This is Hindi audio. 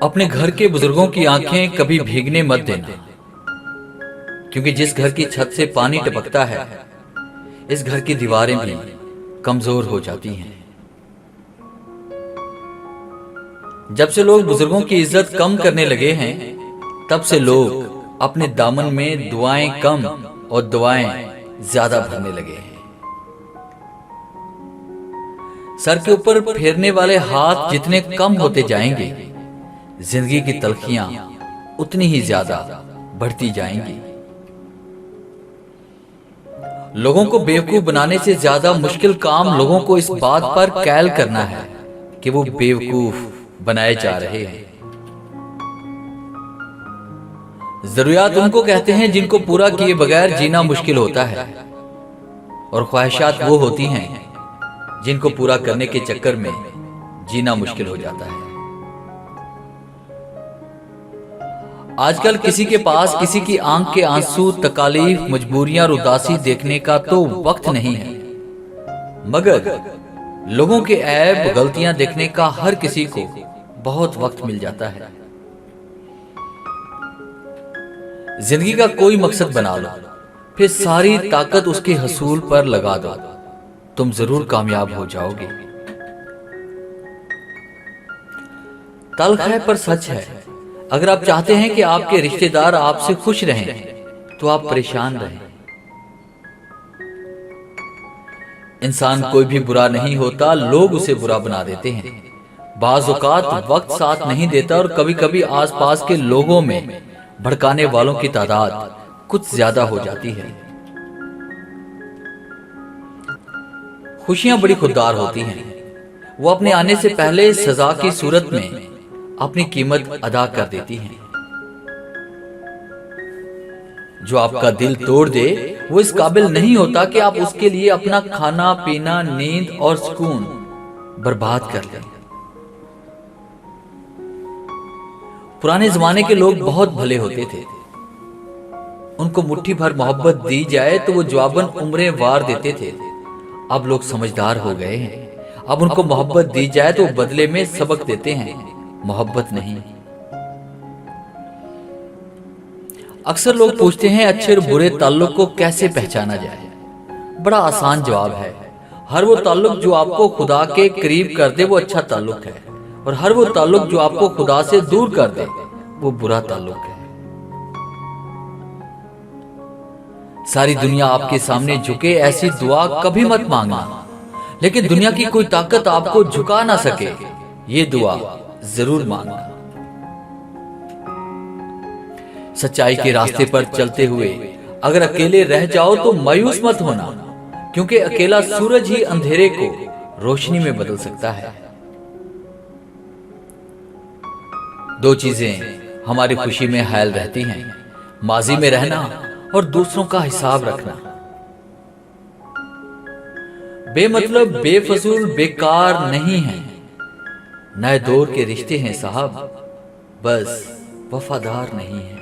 अपने घर के बुजुर्गों की आंखें कभी भीगने मत देना, क्योंकि जिस घर की छत से पानी टपकता है, इस घर की दीवारें भी कमजोर हो जाती हैं। जब से लोग बुजुर्गों की इज्जत कम करने लगे हैं, तब से लोग अपने दामन में दुआएं कम और दुआएं ज्यादा भरने लगे हैं। सर के ऊपर फेरने वाले हाथ जितने कम होते जाएंगे, जिंदगी की तलखियां उतनी ही ज्यादा बढ़ती जाएंगी। लोगों को बेवकूफ बनाने से ज्यादा मुश्किल काम लोगों को इस बात पर कैल करना है कि वो बेवकूफ बनाए जा रहे हैं। जरूरियात उनको कहते हैं जिनको पूरा किए बगैर जीना मुश्किल होता है, और ख्वाहिशात वो होती हैं जिनको पूरा करने के चक्कर में जीना मुश्किल हो जाता है। आजकल किसी के पास किसी की आंख के आंसू, तकालीफ, मजबूरियां और उदासी देखने का तो वक्त नहीं है, मगर लोगों के ऐब, गलतियां देखने का हर किसी को बहुत वक्त मिल जाता है। जिंदगी का कोई मकसद बना लो, फिर सारी ताकत उसके हसूल पर लगा दो, तुम जरूर कामयाब हो जाओगे। तल्ख है पर सच है, अगर आप चाहते हैं कि आपके रिश्तेदार आपसे खुश रहें, तो आप परेशान रहें। इंसान कोई भी बुरा नहीं होता, लोग उसे बुरा बना देते हैं। बाज़ औक़ात वक्त साथ नहीं देता, और कभी कभी आसपास के लोगों में भड़काने वालों की तादाद कुछ ज्यादा हो जाती है। खुशियां बड़ी खुददार होती हैं, वो अपने आने से पहले सजा की सूरत में अपनी कीमत अदा कर देती हैं। जो आपका दिल तोड़ दे, वो इस काबिल नहीं होता कि आप उसके लिए अपना खाना पीना, नींद और सुकून बर्बाद कर लें। पुराने जमाने के लोग बहुत भले होते थे, उनको मुट्ठी भर मोहब्बत दी जाए तो वो जवाबन उम्रें वार देते थे। अब लोग समझदार हो गए हैं, अब उनको मोहब्बत दी जाए तो बदले में सबक देते हैं, मोहब्बत नहीं। अक्सर लोग पूछते हैं अच्छे और बुरे ताल्लुक को कैसे पहचाना जाए। बड़ा आसान जवाब है, हर वो ताल्लुक जो आपको खुदा के करीब कर दे वो अच्छा ताल्लुक है, और हर वो ताल्लुक जो आपको खुदा से दूर कर दे वो बुरा ताल्लुक है। सारी दुनिया आपके सामने झुके ऐसी दुआ कभी मत मांगना, लेकिन दुनिया की कोई ताकत आपको झुका ना सके ये दुआ जरूर मांगना। सच्चाई के रास्ते पर चलते हुए अगर अकेले रह जाओ तो मायूस मत होना, क्योंकि अकेला सूरज ही अंधेरे को रोशनी में बदल सकता है। दो चीजें हमारी खुशी में हायल रहती हैं, माजी में रहना और दूसरों का हिसाब रखना। बेमतलब, बेफजूल, बेकार नहीं है, नए दौर के रिश्ते हैं साहब, बस वफादार नहीं है।